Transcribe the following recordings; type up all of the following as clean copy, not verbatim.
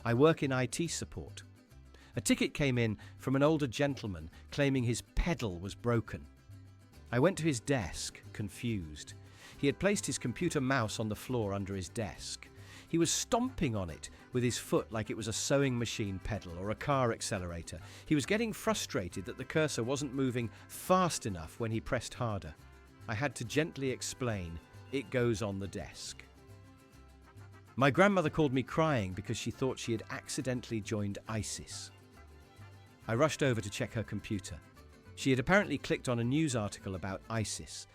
I work in IT support. A ticket came in from an older gentleman claiming his pedal was broken. I went to his desk, confused. He had placed his computer mouse on the floor under his desk. He was stomping on it with his foot like it was a sewing machine pedal or a car accelerator. He was getting frustrated that the cursor wasn't moving fast enough when he pressed harder. I had to gently explain, it goes on the desk. My grandmother called me crying because she thought she had accidentally joined ISIS. I rushed over to check her computer. She had apparently clicked on a news article about ISIS,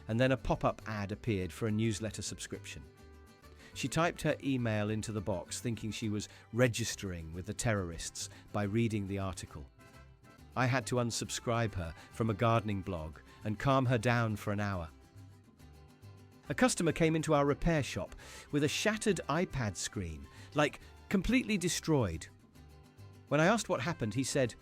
and then a pop-up ad appeared for a newsletter subscription. She typed her email into the box thinking she was registering with the terrorists by reading the article. I had to unsubscribe her from a gardening blog and calm her down for an hour. A customer came into our repair shop with a shattered iPad screen, like completely destroyed. When I asked what happened, he said,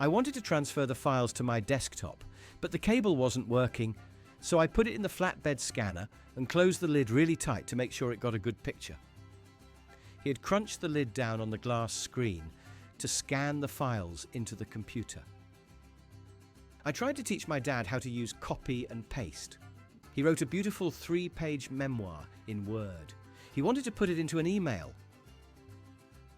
"I wanted to transfer the files to my desktop, but the cable wasn't working, so I put it in the flatbed scanner and closed the lid really tight to make sure it got a good picture." He had crunched the lid down on the glass screen to scan the files into the computer. I tried to teach my dad how to use copy and paste. He wrote a beautiful 3-page memoir in Word. He wanted to put it into an email.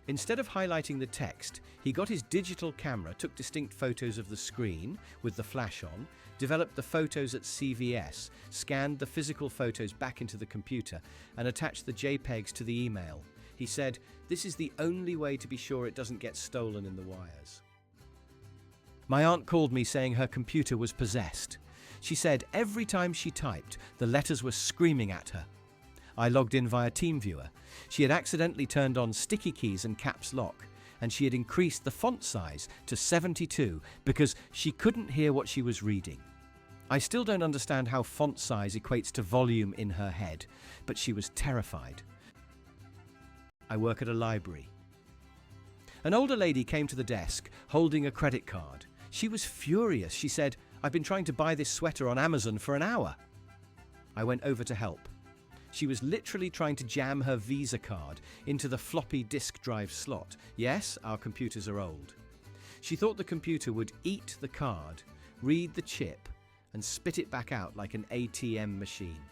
Instead of highlighting the text, he got his digital camera, took distinct photos of the screen with the flash on, developed the photos at CVS, scanned the physical photos back into the computer, and attached the JPEGs to the email. He said, "This is the only way to be sure it doesn't get stolen in the wires." My aunt called me saying her computer was possessed. She said every time she typed, the letters were screaming at her. I logged in via TeamViewer. She had accidentally turned on sticky keys and caps lock, and she had increased the font size to 72 because she couldn't hear what she was reading. I still don't understand how font size equates to volume in her head, but she was terrified. I work at a library. An older lady came to the desk holding a credit card. She was furious. She said, "I've been trying to buy this sweater on Amazon for an hour." I went over to help. She was literally trying to jam her Visa card into the floppy disk drive slot. Yes, our computers are old. She thought the computer would eat the card, read the chip, and spit it back out like an ATM machine.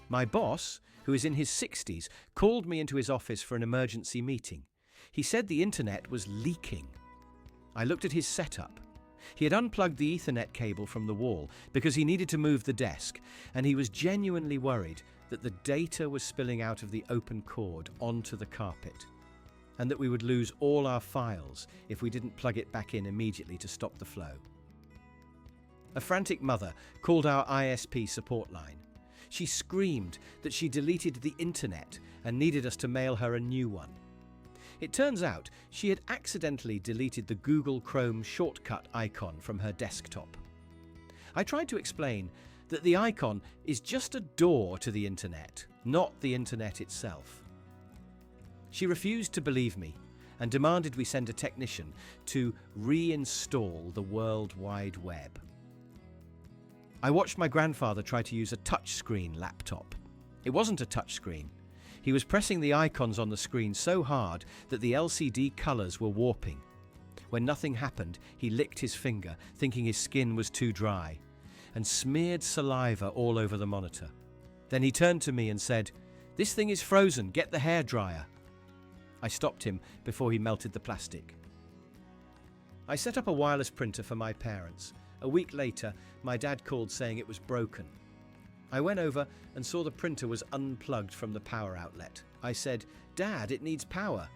My boss, who is in his 60s, called me into his office for an emergency meeting. He said the internet was leaking. I looked at his setup. He had unplugged the Ethernet cable from the wall because he needed to move the desk, and he was genuinely worried that the data was spilling out of the open cord onto the carpet, and that we would lose all our files if we didn't plug it back in immediately to stop the flow. A frantic mother called our ISP support line. She screamed that she deleted the internet and needed us to mail her a new one. It turns out she had accidentally deleted the Google Chrome shortcut icon from her desktop. I tried to explain that the icon is just a door to the internet, not the internet itself. She refused to believe me and demanded we send a technician to reinstall the World Wide Web. I watched my grandfather try to use a touchscreen laptop. It wasn't a touchscreen. He was pressing the icons on the screen so hard that the LCD colours were warping. When nothing happened, he licked his finger, thinking his skin was too dry, and smeared saliva all over the monitor. Then he turned to me and said, "This thing is frozen, get the hairdryer." I stopped him before he melted the plastic. I set up a wireless printer for my parents. A week later, my dad called saying it was broken. I went over and saw the printer was unplugged from the power outlet. I said, "Dad, it needs power."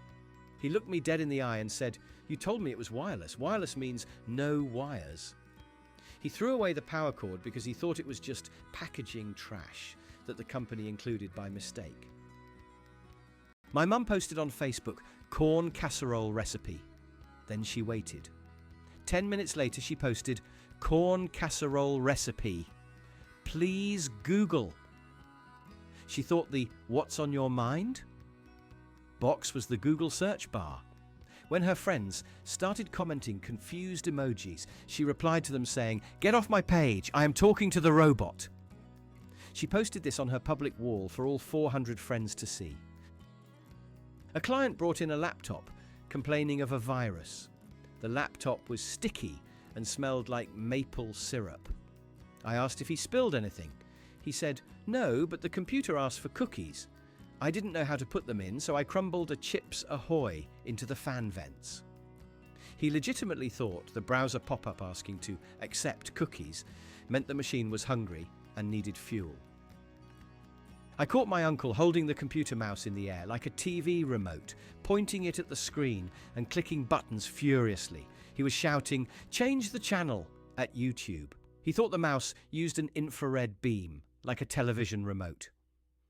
He looked me dead in the eye and said, "You told me it was wireless. Wireless means no wires." He threw away the power cord because he thought it was just packaging trash that the company included by mistake. My mum posted on Facebook, "corn casserole recipe." Then she waited. 10 minutes later she posted, "corn casserole recipe. Please Google." She thought the "what's on your mind?" box was the Google search bar. When her friends started commenting confused emojis, she replied to them saying, "Get off my page, I am talking to the robot." She posted this on her public wall for all 400 friends to see. A client brought in a laptop, complaining of a virus. The laptop was sticky and smelled like maple syrup. I asked if he spilled anything. He said, "No, but the computer asked for cookies. I didn't know how to put them in, so I crumbled a Chips Ahoy into the fan vents." He legitimately thought the browser pop-up asking to accept cookies meant the machine was hungry and needed fuel. I caught my uncle holding the computer mouse in the air like a TV remote, pointing it at the screen and clicking buttons furiously. He was shouting, "Change the channel," at YouTube. He thought the mouse used an infrared beam, like a television remote.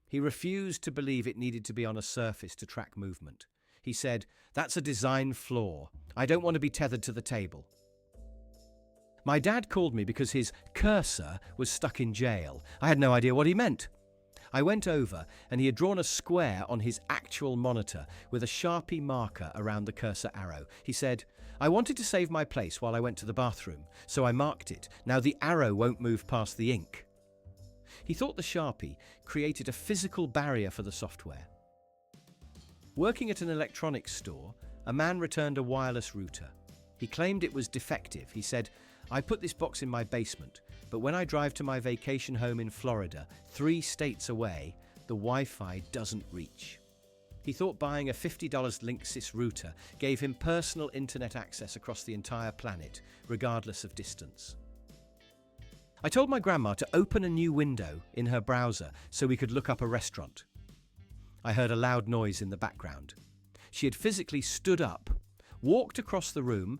He refused to believe it needed to be on a surface to track movement. He said, "That's a design flaw. I don't want to be tethered to the table." My dad called me because his cursor was stuck in jail. I had no idea what he meant. I went over and he had drawn a square on his actual monitor with a Sharpie marker around the cursor arrow. He said, "I wanted to save my place while I went to the bathroom, so I marked it. Now the arrow won't move past the ink." He thought the Sharpie created a physical barrier for the software. Working at an electronics store, a man returned a wireless router. He claimed it was defective. He said, "I put this box in my basement, but when I drive to my vacation home in Florida, 3 states away, the Wi-Fi doesn't reach." He thought buying a $50 Linksys router gave him personal internet access across the entire planet, regardless of distance. I told my grandma to open a new window in her browser so we could look up a restaurant. I heard a loud noise in the background. She had physically stood up, walked across the room,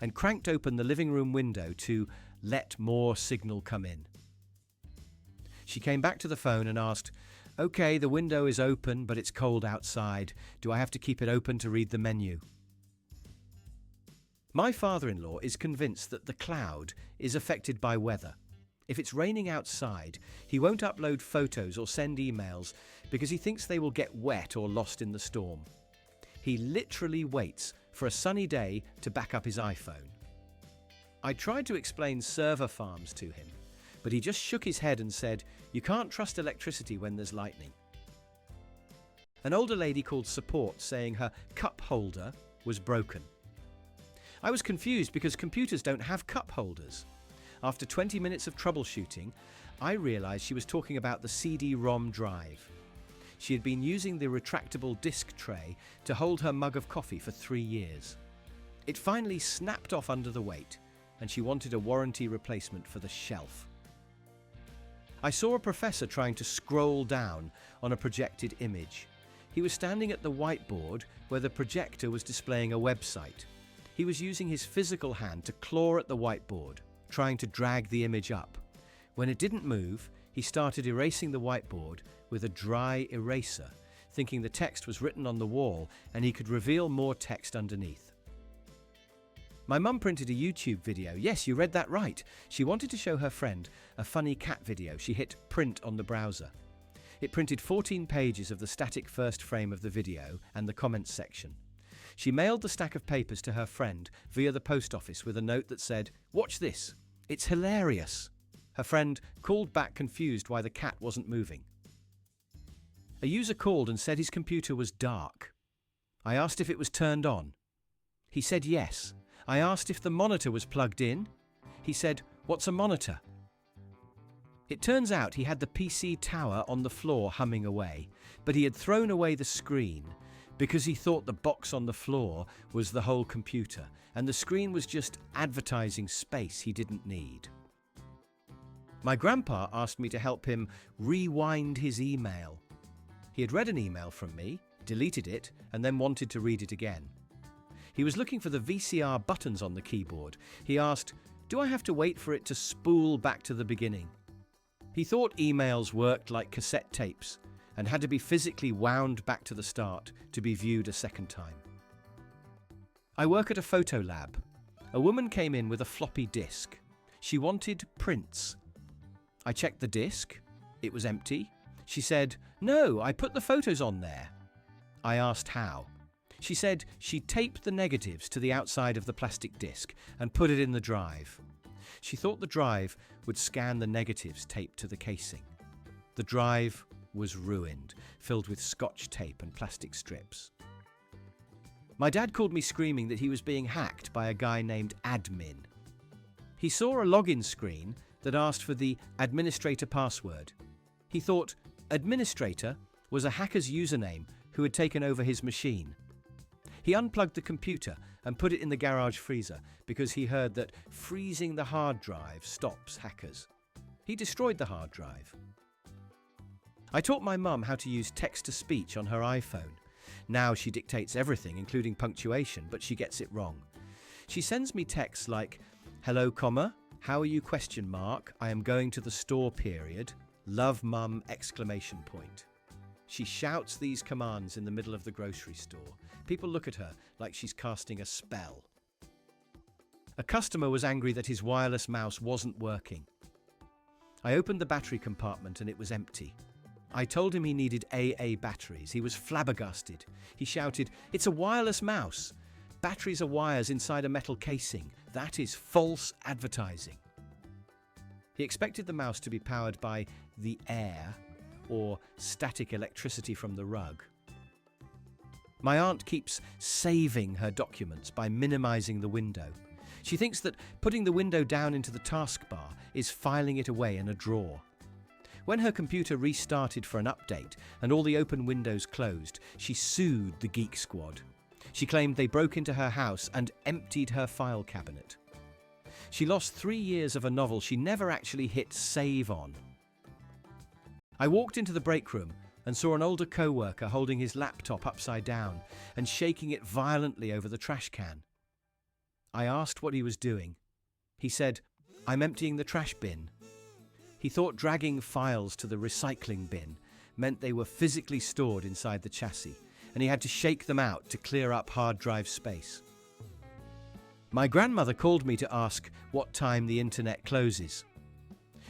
and cranked open the living room window to let more signal come in. She came back to the phone and asked, "Okay, the window is open, but it's cold outside. Do I have to keep it open to read the menu?" My father-in-law is convinced that the cloud is affected by weather. If it's raining outside, he won't upload photos or send emails because he thinks they will get wet or lost in the storm. He literally waits for a sunny day to back up his iPhone. I tried to explain server farms to him, but he just shook his head and said, "You can't trust electricity when there's lightning." An older lady called support saying her cup holder was broken. I was confused because computers don't have cup holders. After 20 minutes of troubleshooting, I realized she was talking about the CD-ROM drive. She had been using the retractable disc tray to hold her mug of coffee for 3 years. It finally snapped off under the weight, and she wanted a warranty replacement for the shelf. I saw a professor trying to scroll down on a projected image. He was standing at the whiteboard where the projector was displaying a website. He was using his physical hand to claw at the whiteboard, trying to drag the image up. When it didn't move, he started erasing the whiteboard with a dry eraser, thinking the text was written on the wall and he could reveal more text underneath. My mum printed a YouTube video. Yes, you read that right. She wanted to show her friend a funny cat video. She hit print on the browser. It printed 14 pages of the static first frame of the video and the comments section. She mailed the stack of papers to her friend via the post office with a note that said, "Watch this. It's hilarious." Her friend called back confused why the cat wasn't moving. A user called and said his computer was dark. I asked if it was turned on. He said yes. I asked if the monitor was plugged in. He said, "What's a monitor?" It turns out he had the PC tower on the floor humming away, but he had thrown away the screen because he thought the box on the floor was the whole computer, and the screen was just advertising space he didn't need. My grandpa asked me to help him rewind his email. He had read an email from me, deleted it, and then wanted to read it again. He was looking for the VCR buttons on the keyboard. He asked, "Do I have to wait for it to spool back to the beginning?" He thought emails worked like cassette tapes and had to be physically wound back to the start to be viewed a second time. I work at a photo lab. A woman came in with a floppy disk. She wanted prints. I checked the disk. It was empty. She said, "No, I put the photos on there." I asked how. She said she taped the negatives to the outside of the plastic disc and put it in the drive. She thought the drive would scan the negatives taped to the casing. The drive was ruined, filled with scotch tape and plastic strips. My dad called me screaming that he was being hacked by a guy named Admin. He saw a login screen that asked for the administrator password. He thought administrator was a hacker's username who had taken over his machine. He unplugged the computer and put it in the garage freezer because he heard that freezing the hard drive stops hackers. He destroyed the hard drive. I taught my mum how to use text-to-speech on her iPhone. Now she dictates everything, including punctuation, but she gets it wrong. She sends me texts like, hello, comma, how are you, question mark, I am going to the store, period, love mum, exclamation point. She shouts these commands in the middle of the grocery store. People look at her like she's casting a spell. A customer was angry that his wireless mouse wasn't working. I opened the battery compartment and it was empty. I told him he needed AA batteries. He was flabbergasted. He shouted, it's a wireless mouse. Batteries are wires inside a metal casing. That is false advertising. He expected the mouse to be powered by the air or static electricity from the rug. My aunt keeps saving her documents by minimizing the window. She thinks that putting the window down into the taskbar is filing it away in a drawer. When her computer restarted for an update and all the open windows closed, she sued the Geek Squad. She claimed they broke into her house and emptied her file cabinet. She lost 3 years of a novel she never actually hit save on. I walked into the break room and saw an older co-worker holding his laptop upside down and shaking it violently over the trash can. I asked what he was doing. He said, I'm emptying the trash bin. He thought dragging files to the recycling bin meant they were physically stored inside the chassis, and he had to shake them out to clear up hard drive space. My grandmother called me to ask what time the internet closes.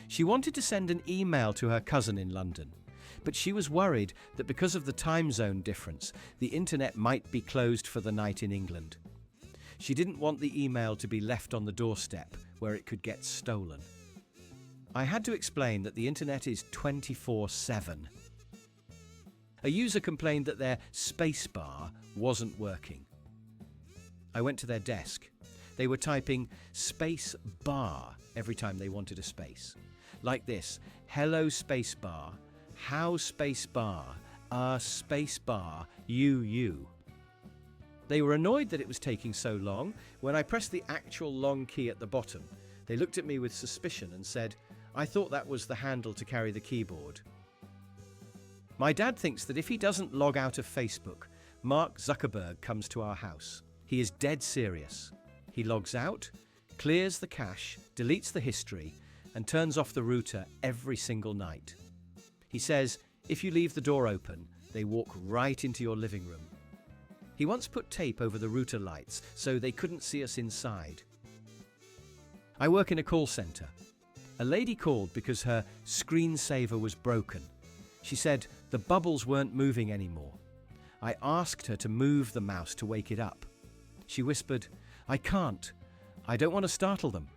She wanted to send an email to her cousin in London, but she was worried that because of the time zone difference, the internet might be closed for the night in England. She didn't want the email to be left on the doorstep where it could get stolen. I had to explain that the internet is 24/7. A user complained that their spacebar wasn't working. I went to their desk. They were typing space bar every time they wanted a space. Like this, hello spacebar, how spacebar, spacebar, you. They were annoyed that it was taking so long. When I pressed the actual long key at the bottom, they looked at me with suspicion and said, I thought that was the handle to carry the keyboard. My dad thinks that if he doesn't log out of Facebook, Mark Zuckerberg comes to our house. He is dead serious. He logs out, clears the cache, deletes the history, and turns off the router every single night. He says, if you leave the door open, they walk right into your living room. He once put tape over the router lights so they couldn't see us inside. I work in a call center. A lady called because her screensaver was broken. She said the bubbles weren't moving anymore. I asked her to move the mouse to wake it up. She whispered, I can't. I don't want to startle them.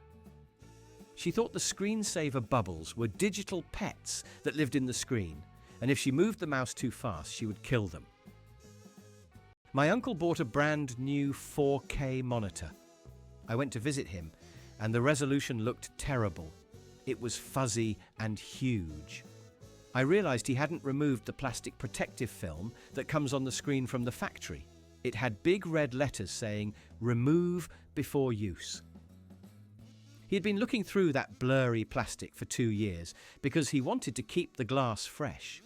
She thought the screensaver bubbles were digital pets that lived in the screen, and if she moved the mouse too fast, she would kill them. My uncle bought a brand new 4K monitor. I went to visit him, and the resolution looked terrible. It was fuzzy and huge. I realized he hadn't removed the plastic protective film that comes on the screen from the factory. It had big red letters saying, remove before use. He had been looking through that blurry plastic for 2 years because he wanted to keep the glass fresh.